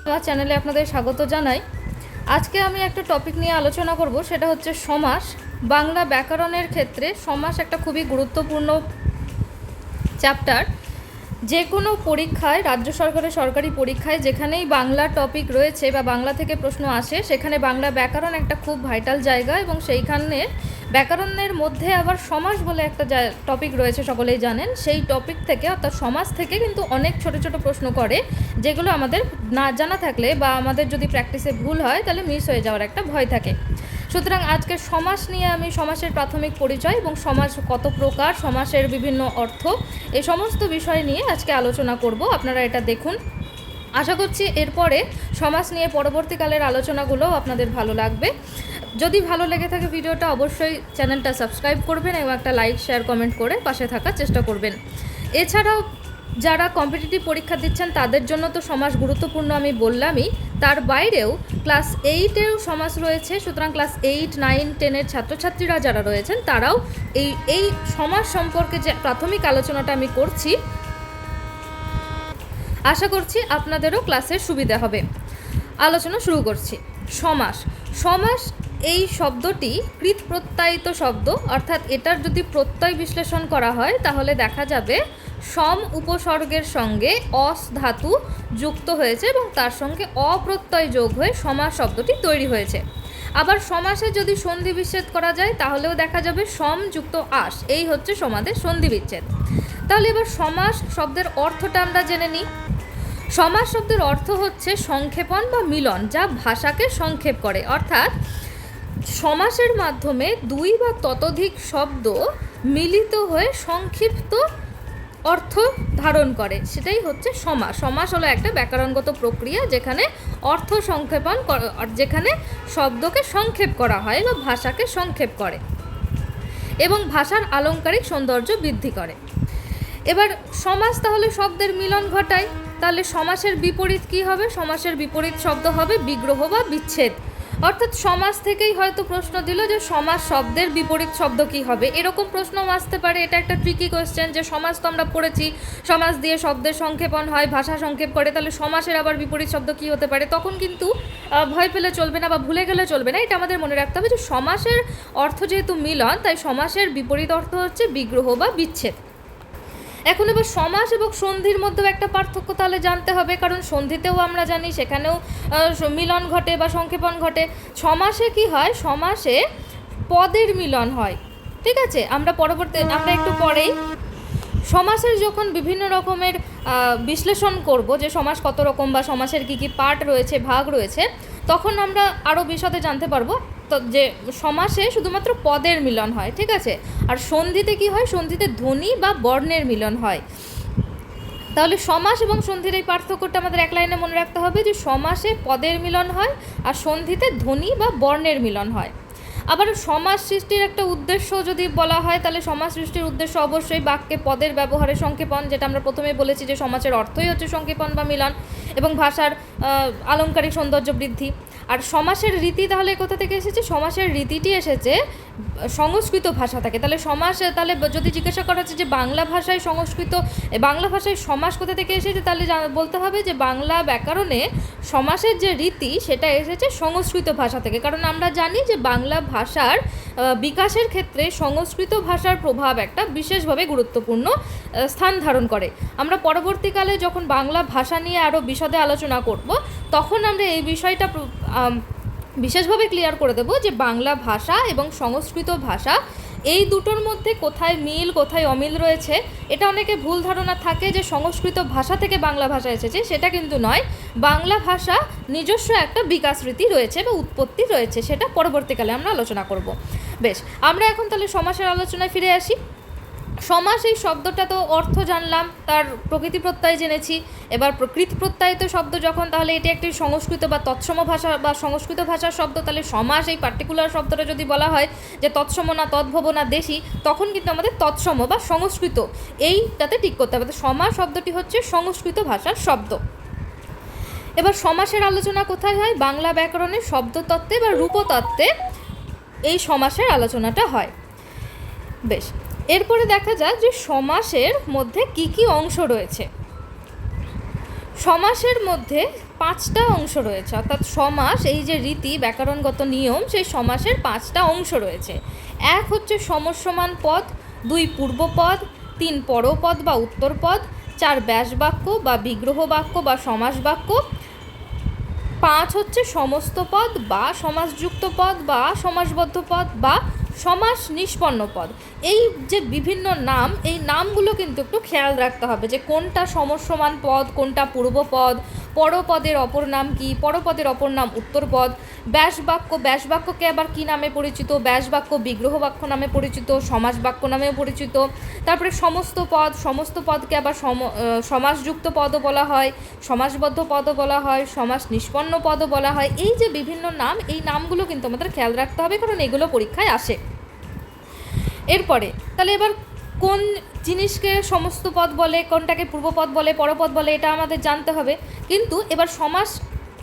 আমার চ্যানেলে আপনাদের স্বাগত জানাই। আজকে আমি একটা টপিক নিয়ে আলোচনা করব, সেটা হচ্ছে সমাস। বাংলা ব্যাকরণের ক্ষেত্রে সমাস একটা খুবই গুরুত্বপূর্ণ চ্যাপ্টার। যে কোনো পরীক্ষায়, রাজ্য সরকারের সরকারি পরীক্ষায় যেখানেই বাংলা টপিক রয়েছে বা বাংলা থেকে প্রশ্ন আসে, সেখানে বাংলা ব্যাকরণ একটা খুব ভাইটাল জায়গা, এবং সেইখানে ব্যাকরণের মধ্যে আবার সমাস বলে একটা টপিক রয়েছে, সকলেই জানেন। সেই টপিক থেকে, অর্থাৎ সমাস থেকে কিন্তু অনেক ছোট ছোট প্রশ্ন করে, যেগুলো আমাদের না জানা থাকলে বা আমাদের যদি প্র্যাকটিসে ভুল হয় তাহলে মিস হয়ে যাওয়ার একটা ভয় থাকে। সুতরাং আজকে সমাস নিয়ে আমি সমাসের প্রাথমিক পরিচয় এবং সমাস কত প্রকার, সমাসের বিভিন্ন অর্থ, এই সমস্ত বিষয় নিয়ে আজকে আলোচনা করব। আপনারা এটা দেখুন। আশা করছি এরপরে সমাস নিয়ে পরবর্তীকালের আলোচনাগুলোও আপনাদের ভালো লাগবে। যদি ভালো লেগে থাকে ভিডিওটা, অবশ্যই চ্যানেলটা সাবস্ক্রাইব করবেন এবং একটা লাইক, শেয়ার, কমেন্ট করে পাশে থাকার চেষ্টা করবেন। এছাড়াও যারা কম্পিটিটিভ পরীক্ষা দিচ্ছেন তাদের জন্য তো সমাস গুরুত্বপূর্ণ আমি বললামই, তার বাইরেও ক্লাস 8-এও সমাস রয়েছে। সুতরাং ক্লাস 8, 9, 10-এর ছাত্রছাত্রীরা যারা রয়েছেন তারাও এই সমাস সম্পর্কে যে প্রাথমিক আলোচনাটা আমি করছি, আশা করছি আপনাদেরও ক্লাসের সুবিধা হবে। আলোচনা শুরু করছি। সমাস। সমাস এই শব্দটি কৃৎ প্রত্যয়িত শব্দ, অর্থাৎ এটার যদি প্রত্যয় বিশ্লেষণ করা হয় তাহলে দেখা যাবে সম উপসর্গের সঙ্গে অস ধাতু যুক্ত হয়েছে এবং তার সঙ্গে অপ্রত্যয় যোগ হয়ে সমাস শব্দটি তৈরি হয়েছে। আবার সমাসে যদি সন্ধি বিচ্ছেদ করা যায় তাহলেও দেখা যাবে সম যুক্ত আস, এই হচ্ছে সমাদের সন্ধি বিচ্ছেদ। তাহলে এবার সমাস শব্দের অর্থটা আমরা জেনে নিই। সমাস শব্দের অর্থ হচ্ছে সংক্ষেপণ বা মিলন, যা ভাষাকে সংক্ষেপ করে। অর্থাৎ সমাসের মাধ্যমে দুই বা ততোধিক শব্দ মিলিত হয়ে সংক্ষিপ্ত অর্থ ধারণ করে, সেটাই হচ্ছে সমাস। সমাস হলো একটা ব্যাকরণগত প্রক্রিয়া যেখানে অর্থ সংক্ষেপণ, যেখানে শব্দকে সংক্ষেপ করা হয় বা ভাষাকে সংক্ষেপ করে এবং ভাষার আলংকারিক সৌন্দর্য বৃদ্ধি করে। এবার সমাস তাহলে শব্দের মিলন ঘটায়, তাহলে সমাসের বিপরীত কি হবে? সমাসের বিপরীত শব্দ হবে বিগ্রহ বা বিচ্ছেদ। অর্থাৎ সমাস থেকেই হয়তো প্রশ্ন দিল যে সমাস শব্দের বিপরীত শব্দ কি হবে, এরকম প্রশ্নও আসতে পারে। এটা একটা ট্রিকি কোয়েশ্চেন যে সমাস তো আমরা পড়েছি, সমাস দিয়ে শব্দের সংক্ষেপণ হয়, ভাষা সংক্ষেপ করে, তাহলে সমাসের আবার বিপরীত শব্দ কি হতে পারে? তখন কিন্তু ভয় পেলে চলবে না বা ভুলে গেলে চলবে না। এটা আমাদের মনে রাখতে হবে যে সমাসের অর্থ যেহেতু মিলন, তাই সমাসের বিপরীত অর্থ হচ্ছে বিগ্রহ বা বিচ্ছেদ। এখন এবার সমাস এবং সন্ধির মধ্যেও একটা পার্থক্য তাহলে জানতে হবে, কারণ সন্ধিতেও আমরা জানি সেখানেও মিলন ঘটে বা সংক্ষেপণ ঘটে। সমাসে কি হয়? সমাসে পদের মিলন হয়। ঠিক আছে, আমরা একটু পরেই সমাসের যখন বিভিন্ন রকমের বিশ্লেষণ করব, যে সমাস কত রকম বা সমাসের কী কী পার্ট রয়েছে, ভাগ রয়েছে, তখন আমরা আরও বিশদে জানতে পারবো তো যে সমাসে শুধুমাত্র পদের মিলন হয়। ঠিক আছে, আর সন্ধিতে কি হয়? সন্ধিতে ধ্বনি বা বর্ণের মিলন হয়। তাহলে সমাস এবং সন্ধির এই পার্থক্যটা আমাদের এক লাইনে মনে রাখতে হবে যে সমাসে পদের মিলন হয় আর সন্ধিতে ধ্বনি বা বর্ণের মিলন হয়। আবার সমাস সৃষ্টির একটা উদ্দেশ্য যদি বলা হয়, তাহলে সমাস সৃষ্টির উদ্দেশ্য অবশ্যই বাক্যে পদের ব্যবহারে সংক্ষেপণ, যেটা আমরা প্রথমে বলেছি যে সমাসের অর্থই হচ্ছে সংক্ষেপণ বা মিলন, এবং ভাষার আলংকারিক সৌন্দর্য বৃদ্ধি। আর সমাসের রীতি তাহলে কোথা থেকে এসেছে? সমাসের রীতিটি এসেছে সংস্কৃত ভাষা থেকে। তাহলে সমাস, তাহলে যদি জিজ্ঞাসা করা হচ্ছে যে বাংলা ভাষায় বাংলা ভাষায় সমাস কোথা থেকে এসেছে, তাহলে বলতে হবে যে বাংলা ব্যাকরণে সমাসের যে রীতি সেটা এসেছে সংস্কৃত ভাষা থেকে। কারণ আমরা জানি যে বাংলা ভাষার বিকাশের ক্ষেত্রে সংস্কৃত ভাষার প্রভাব একটা বিশেষভাবে গুরুত্বপূর্ণ স্থান ধারণ করে। আমরা পরবর্তীকালে যখন বাংলা ভাষা নিয়ে আরও বিশদে আলোচনা করব, তখন আমরা এই বিষয়টা বিশেষভাবে ক্লিয়ার করে দেব যে বাংলা ভাষা এবং সংস্কৃত ভাষা এই দুটোর মধ্যে কোথায় মিল কোথায় অমিল রয়েছে। এটা অনেকে ভুল ধারণা থাকে যে সংস্কৃত ভাষা থেকে বাংলা ভাষা এসেছে, সেটা কিন্তু নয়। বাংলা ভাষা নিজস্ব একটা বিকাশ রীতি রয়েছে বা উৎপত্তি রয়েছে, সেটা পরবর্তীকালে আমরা আলোচনা করব। বেশ, আমরা এখন তাহলে সমাসের আলোচনায় ফিরে আসি। সমাস এই শব্দটা তো অর্থ জানলাম, তার প্রকৃতি প্রত্যয় জেনেছি। এবার প্রকৃত প্রত্যয়িত শব্দ যখন, তাহলে এটি একটি সংস্কৃত বা তৎসম ভাষা বা সংস্কৃত ভাষার শব্দ। তাহলে সমাস এই পার্টিকুলার শব্দটা যদি বলা হয় যে তৎসম না তদ্ভব না দেশি, তখন কিন্তু আমাদের তৎসম বা সংস্কৃত এইটাতে ঠিক করতে হবে। সমাস শব্দটি হচ্ছে সংস্কৃত ভাষার শব্দ। এবার সমাসের আলোচনা কোথায় হয়? বাংলা ব্যাকরণের শব্দতত্ত্বে বা রূপতত্ত্বে এই সমাসের আলোচনাটা হয়। বেশ, এরপরে দেখা যাক যে সমাসের মধ্যে কি কি অংশ রয়েছে। সমাসের মধ্যে 5টা অংশ রয়েছে, অর্থাৎ সমাস এই যে রীতি ব্যাকরণগত নিয়ম, সেই সমাসের 5টা অংশ রয়েছে। 1 হচ্ছে সমস্যমান পদ, 2 পূর্বপদ, 3 পরপদ বা উত্তরপদ, 4 ব্যাসবাক্য বা বিগ্রহ বাক্য বা সমাস বাক্য, 5 হচ্ছে সমস্ত পদ বা সমাসযুক্ত পদ বা সমাসবদ্ধ পদ বা সমাস নিষ্পন্ন পদ। এই যে বিভিন্ন নাম, এই নামগুলো কিন্তু একটু খেয়াল রাখতে হবে যে কোনটা সমস্যমান পদ, কোনটা পূর্বপদ, পরপদের অপর নাম কি, পরপদের অপর নাম উত্তরপদ, ব্যাসবাক্য, ব্যাসবাক্যকে আবার কী নামে পরিচিত, ব্যাসবাক্য বিগ্রহ বাক্য নামে পরিচিত, সমাস বাক্য নামেও পরিচিত। তারপরে সমস্ত পদ, সমস্ত পদকে আবার সমাসযুক্ত পদও বলা হয়, সমাসবদ্ধ পদও বলা হয়, সমাস নিষ্পন্ন পদও বলা হয়। এই যে বিভিন্ন নাম, এই নামগুলো কিন্তু আমাদের খেয়াল রাখতে হবে, কারণ এগুলো পরীক্ষায় আসে। এরপরে তাহলে এবার কোন জিনিসকে সমস্ত পদ বলে, কোনটাকে পূর্বপদ বলে, পরপদ বলে, এটা আমাদের জানতে হবে। কিন্তু এবার সমাস,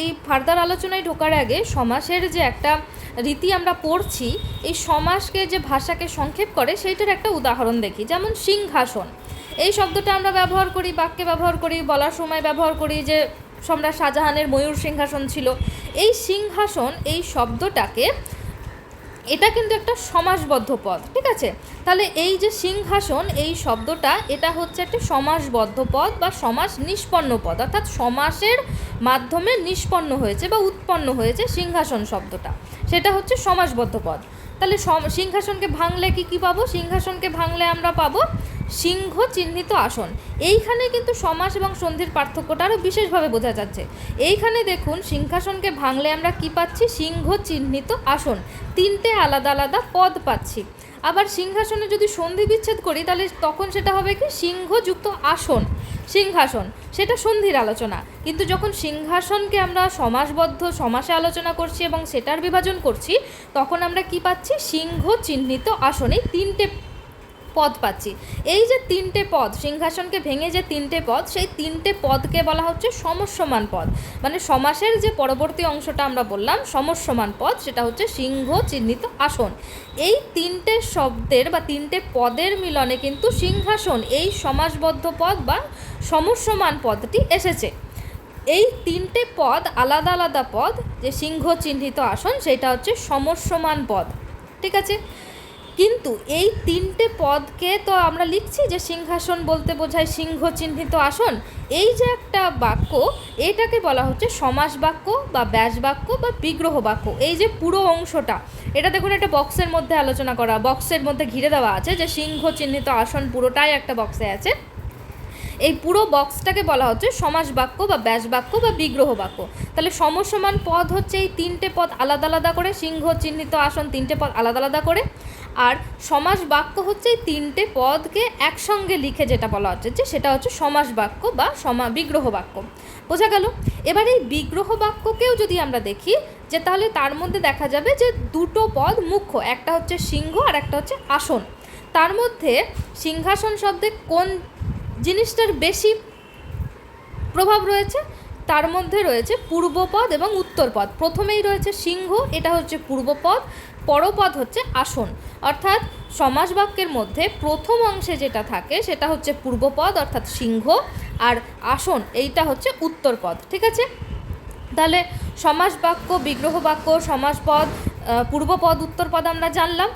এই ফার্দার আলোচনায় ঢোকার আগে সমাসের যে একটা রীতি আমরা পড়ছি, এই সমাসকে যে ভাষাকে সংক্ষেপ করে সেইটার একটা উদাহরণ দেখি। যেমন সিংহাসন, এই শব্দটা আমরা ব্যবহার করি, বাক্যে ব্যবহার করি, বলার সময় ব্যবহার করি যে সম্রাট শাহজাহানের ময়ূর সিংহাসন ছিল। এই সিংহাসন, এই শব্দটাকে, এটা কিন্তু একটা সমাসবদ্ধ পদ, ঠিক আছে? তাহলে এই যে সিংহাসন, এই শব্দটা, এটা হচ্ছে একটা সমাসবদ্ধ পদ বা সমাস নিষ্পন্ন পদ, অর্থাৎ সমাসের মাধ্যমে নিষ্পন্ন হয়েছে বা উৎপন্ন হয়েছে সিংহাসন শব্দটা, সেটা হচ্ছে সমাসবদ্ধ পদ। তাহলে সিংহাসনকে ভাঙলে কি পাবো? সিংহাসনকে ভাঙলে আমরা পাবো সিংহ চিহ্নিত আসন। এইখানে কিন্তু সমাস এবং সন্ধির পার্থক্যটা আরও বিশেষভাবে বোঝা যাচ্ছে। এইখানে দেখুন, সিংহাসনকে ভাঙলে আমরা কি পাচ্ছি? সিংহ চিহ্নিত আসন, 3টে আলাদা আলাদা পদ পাচ্ছি। আবার সিংহাসনে যদি সন্ধি বিচ্ছেদ করি, তাহলে তখন সেটা হবে কি? সিংহযুক্ত আসন, সিংহাসন, সেটা সন্ধির আলোচনা। কিন্তু যখন সিংহাসনকে আমরা সমাসবদ্ধ সমাসে আলোচনা করছি এবং সেটার বিভাজন করছি, তখন আমরা কি পাচ্ছি? সিংহ চিহ্নিত আসন, এই 3টে পদ পাচ্ছি। এই যে 3টে পদ, সিংহাসনকে ভেঙে যে 3টে পদ, সেই 3টে পদকে বলা হচ্ছে সমস্যমান পদ। মানে সমাসের যে পরবর্তী অংশটা আমরা বললাম সমস্যমান পদ, সেটা হচ্ছে সিংহ চিহ্নিত আসন। এই 3টে শব্দের বা 3টে পদের মিলনে কিন্তু সিংহাসন, এই সমাসবদ্ধ পদ বা সমস্যমান পদটি এসেছে। এই 3টে পদ আলাদা আলাদা পদ, যে সিংহ চিহ্নিত আসন, সেটা হচ্ছে সমস্যমান পদ, ঠিক আছে? কিন্তু এই 3টে পদকে তো আমরা লিখছি যে সিংহাসন বলতে বোঝায় সিংহ চিহ্নিত আসন। এই যে একটা বাক্য, এটাকে বলা হচ্ছে সমাস বাক্য বা ব্যাসবাক্য বা বিগ্রহ বাক্য। এই যে পুরো অংশটা, এটা দেখুন একটা বক্সের মধ্যে আলোচনা করা, বক্সের মধ্যে ঘিরে দেওয়া আছে যে সিংহ চিহ্নিত আসন, পুরোটাই একটা বক্সে আছে। এই পুরো বক্সটাকে বলা হচ্ছে সমাস বাক্য বা ব্যাসবাক্য বা বিগ্রহ বাক্য। তাহলে সমসমান পদ হচ্ছে এই 3টে পদ আলাদা আলাদা করে, সিংহ চিহ্নিত আসন 3টে পদ আলাদা আলাদা করে, আর সমাস বাক্য হচ্ছে এই 3টে পদকে একসঙ্গে লিখে যেটা বলা হচ্ছে যে সেটা হচ্ছে সমাস বাক্য বা বিগ্রহ বাক্য। বোঝা গেল? এবার এই বিগ্রহ বাক্যকেও যদি আমরা দেখি, যে তাহলে তার মধ্যে দেখা যাবে যে 2টো পদ মুখ্য, একটা হচ্ছে সিংহ আর একটা হচ্ছে আসন। তার মধ্যে সিংহাসন শব্দে কোন জিনিসটার বেশি প্রভাব রয়েছে? তার মধ্যে রয়েছে পূর্বপদ এবং উত্তরপদ। প্রথমেই রয়েছে সিংহ, এটা হচ্ছে পূর্বপদ, পরপদ হচ্ছে আসন। অর্থাৎ সমাস বাক্যের মধ্যে প্রথম অংশে যেটা থাকে সেটা হচ্ছে পূর্বপদ অর্থাৎ সিংহ, আর আসন এইটা হচ্ছে উত্তরপদ, ঠিক আছে? তাহলে সমাস বাক্য, বিগ্রহ বাক্য, সমাসপদ, পূর্বপদ, উত্তরপদ আমরা জানলাম।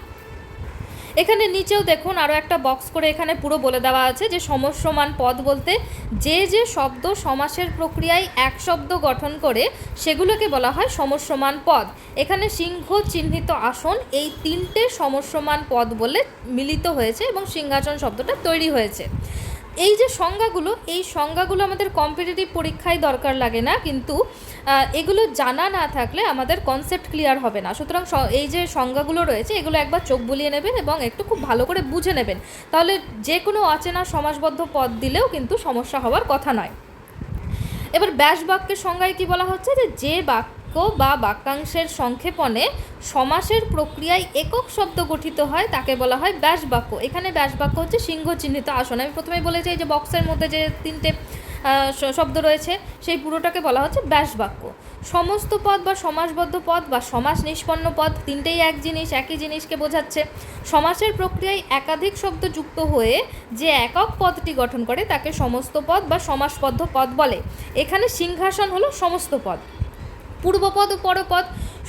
এখানে নিচেও দেখুন আরও একটা বক্স করে এখানে পুরো বলে দেওয়া আছে যে সমস্যমান পদ বলতে যে যে শব্দ সমাসের প্রক্রিয়ায় এক শব্দ গঠন করে সেগুলোকে বলা হয় সমস্যমান পদ। এখানে সিংহ চিহ্নিত আসন এই 3টে সমস্যমান পদ বলে মিলিত হয়েছে এবং সিংহাসন শব্দটা তৈরি হয়েছে। এই যে সংজ্ঞাগুলো, এই সংজ্ঞাগুলো আমাদের কম্পিটিটিভ পরীক্ষায় দরকার লাগে না, কিন্তু এগুলো জানা না থাকলে আমাদের কনসেপ্ট ক্লিয়ার হবে না। সুতরাং এই যে সংজ্ঞাগুলো রয়েছে এগুলো একবার চোখ বুলিয়ে নেবেন এবং একটু খুব ভালো করে বুঝে নেবেন, তাহলে যে কোনো অচেনা সমাসবদ্ধ পদ দিলেও কিন্তু সমস্যা হওয়ার কথা নয়। এবার ব্যাস বাক্যের সংজ্ঞায় কি বলা হচ্ছে, যে বাক্য বা বাক্যাংশের সংক্ষেপণে সমাসের প্রক্রিয়ায় একক শব্দ গঠিত হয় তাকে বলা হয় ব্যাস বাক্য। এখানে ব্যাস বাক্য হচ্ছে সিংহ চিহ্নিত আসন। আমি প্রথমেই বলেছি যে বক্সের মধ্যে যে 3টে শব্দ রয়েছে, সেই পুরোটাকে বলা হচ্ছে ব্যাস বাক্য। সমস্ত পদ বা সমাসবদ্ধ পদ বা সমাস নিষ্পন্ন পদ তিনটেই এক জিনিস, একই জিনিসকে বোঝাচ্ছে। সমাসের প্রক্রিয়ায় একাধিক শব্দ যুক্ত হয়ে যে একক পদটি গঠন করে তাকে সমস্ত পদ বা সমাসবদ্ধ পদ বলে। এখানে সিংহাসন হলো সমস্ত পদ। পূর্বপদ ও পরপদ,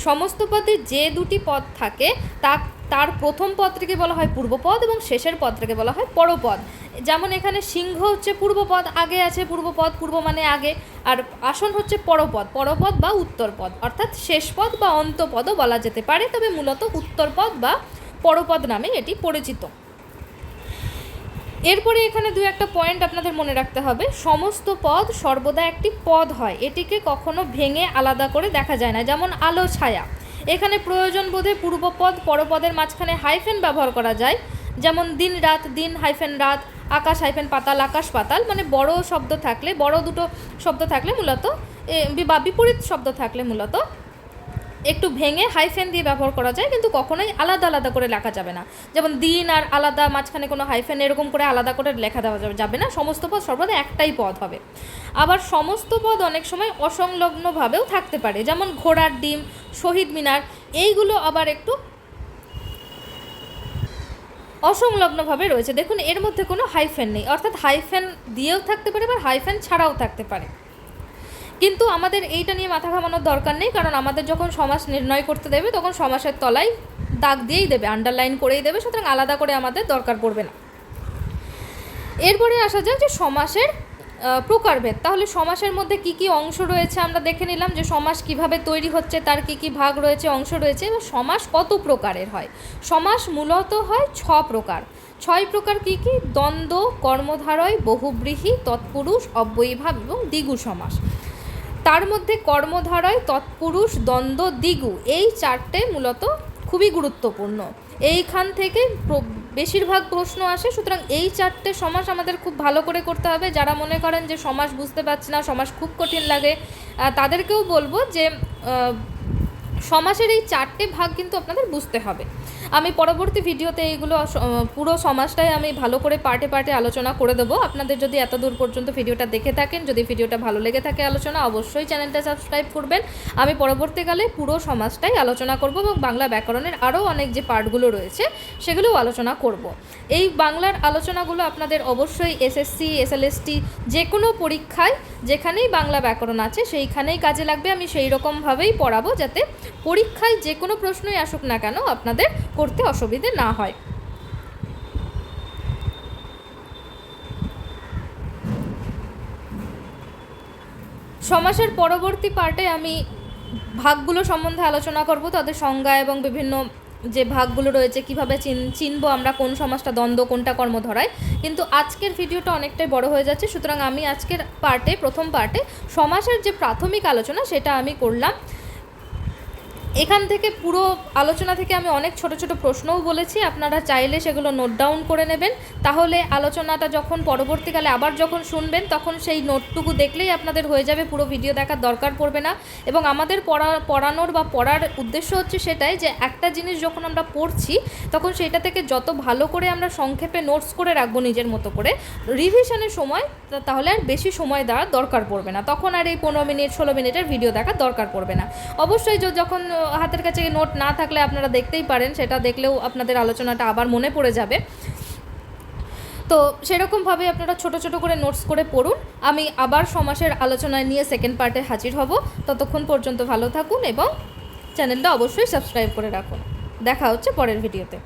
সমস্ত পদে যে দুটি পদ থাকে তার প্রথম পদটিকে বলা হয় পূর্বপদ এবং শেষের পদটিকে বলা হয় পরপদ। যেমন এখানে সিংহ হচ্ছে পূর্বপদ, আগে আছে পূর্বপদ, পূর্ব মানে আগে, আর আসন হচ্ছে পরপদ, পরপদ বা উত্তরপদ, অর্থাৎ শেষ পদ বা অন্তপদও বলা যেতে পারে, তবে মূলত উত্তরপদ বা পরপদ নামে এটি পরিচিত। এরপরে এখানে দু একটা পয়েন্ট আপনাদের মনে রাখতে হবে। সমস্ত পদ সর্বদা একটি পদ হয়, এটিকে কখনো ভেঙে আলাদা করে দেখা যায় না। যেমন আলো ছায়া, এখানে প্রয়োজন বোধে পূর্বপদ পরপদের মাঝখানে হাইফেন ব্যবহার করা যায়। যেমন দিন রাত, দিন হাইফেন রাত, আকাশ হাইফেন পাতাল, আকাশ পাতাল। মানে বড় শব্দ থাকলে, বড় দুটো শব্দ থাকলে মূলত বা বিপরীত শব্দ থাকলে মূলত একটু ভেঙে হাইফেন দিয়ে ব্যবহার করা যায়, কিন্তু কখনোই আলাদা আলাদা করে লেখা যাবে না। যেমন দিন আর আলাদা, মাঝখানে কোনো হাইফেন এরকম করে আলাদা করে লেখা দেওয়া যাবে না। সমস্ত পদ সর্বদা একটাই পদ হবে। আবার সমস্ত পদ অনেক সময় অসংলগ্নভাবেও থাকতে পারে, যেমন ঘোড়ার ডিম, শহীদ মিনার, এইগুলো আবার একটু অসংলগ্নভাবে রয়েছে। দেখুন এর মধ্যে কোনো হাইফেন নেই, অর্থাৎ হাইফেন দিয়েও থাকতে পারে বা হাইফেন ছাড়াও থাকতে পারে। কিন্তু আমাদের এইটা নিয়ে মাথা ঘামানোর দরকার নেই, কারণ আমাদের যখন সমাস নির্ণয় করতে দেবে তখন সমাসের তলায় দাগ দিয়েই দেবে, আন্ডারলাইন করেই দেবে, সুতরাং আলাদা করে আমাদের দরকার পড়বে না। এরপরে আসা যাক যে সমাসের প্রকারভেদ। তাহলে সমাসের মধ্যে কি কি অংশ রয়েছে আমরা দেখে নিলাম, যে সমাস কিভাবে তৈরি হচ্ছে, তার কি কি ভাগ রয়েছে, অংশ রয়েছে, এবং সমাস কত প্রকারের হয়। সমাস মূলত হয় 6 প্রকার। 6 প্রকার কি কি? দ্বন্দ্ব, কর্মধারয়, বহুব্রীহি, তৎপুরুষ, অব্যয়ীভাব এবং দ্বিগু সমাস। তার মধ্যে কর্মধারয়, তৎপুরুষ, দ্বন্দ্ব, দ্বিগু এই 4টে মূলত খুবই গুরুত্বপূর্ণ। এইখান থেকে বেশিরভাগ প্রশ্ন আসে, সুতরাং এই 4টে সমাস আমাদের খুব ভালো করে করতে হবে। যারা মনে করেন যে সমাস বুঝতে পারছে না, সমাস খুব কঠিন লাগে, তাদেরকেও বলবো যে সমাসের এই 4টে ভাগ কিন্তু আপনাদের বুঝতে হবে। আমি পরবর্তী ভিডিওতে এইগুলো পুরো সমাসটাই আমি ভালো করে পার্টে পার্টে আলোচনা করে দেবো। আপনাদের যদি এত দূর পর্যন্ত ভিডিওটা দেখে থাকেন, যদি ভিডিওটা ভালো লেগে থাকে আলোচনা, অবশ্যই চ্যানেলটা সাবস্ক্রাইব করবেন। আমি পরবর্তীকালে পুরো সমাসটাই আলোচনা করব এবং বাংলা ব্যাকরণের আরও অনেক যে পার্টগুলো রয়েছে সেগুলোও আলোচনা করব। এই বাংলার আলোচনাগুলো আপনাদের অবশ্যই এসএসসি, এসএলএসটি যে কোনো পরীক্ষায় যেখানেই বাংলা ব্যাকরণ আছে সেইখানেই কাজে লাগবে। আমি সেই রকমভাবেই পড়াবো যাতে পরীক্ষায় যে কোনো প্রশ্নই আসুক না কেন আপনাদের করতে অসুবিধে না হয়। সমাসের পরবর্তী পার্টে আমি ভাগগুলো সম্বন্ধে আলোচনা করব, তাদের সংজ্ঞা এবং বিভিন্ন যে ভাগগুলো রয়েছে কীভাবে চিনবো আমরা কোন সমাসটা দ্বন্দ্ব, কোনটা কর্মধারয়। কিন্তু আজকের ভিডিওটা অনেকটাই বড় হয়ে যাচ্ছে, সুতরাং আমি আজকের পার্টে, প্রথম পার্টে সমাসের যে প্রাথমিক আলোচনা সেটা আমি করলাম। এখান থেকে পুরো আলোচনা থেকে আমি অনেক ছোট ছোট প্রশ্নও বলেছি, আপনারা চাইলে সেগুলো নোট ডাউন করে নেবেন। তাহলে আলোচনাটা যখন পরবর্তীকালে আবার যখন শুনবেন তখন সেই নোটটুকু দেখলেই আপনাদের হয়ে যাবে, পুরো ভিডিও দেখার দরকার পড়বে না। এবং আমাদের পড়ানোর বা পড়ার উদ্দেশ্য হচ্ছে সেটাই যে একটা জিনিস যখন আমরা পড়ছি তখন সেটা থেকে যত ভালো করে আমরা সংক্ষেপে নোটস করে রাখবো নিজের মতো করে, রিভিশনের সময় তাহলে আর বেশি সময় দেওয়ার দরকার পড়বে না, তখন আর এই 15 মিনিট 16 মিনিটের ভিডিও দেখার দরকার পড়বে না। অবশ্যই যখন হাতের কাছে নোট না থাকলে আপনারা দেখতেই পারেন, সেটা দেখলেও আপনাদের আলোচনাটা আবার মনে পড়ে যাবে। তো সেরকমভাবে আপনারা ছোট ছোট করে নোটস করে পড়ুন। আমি আবার সমাসের আলোচনায় নিয়ে সেকেন্ড পার্টে হাজির হব। ততক্ষণ পর্যন্ত ভালো থাকুন এবং চ্যানেলটা অবশ্যই সাবস্ক্রাইব করে রাখুন। দেখা হচ্ছে পরের ভিডিওতে।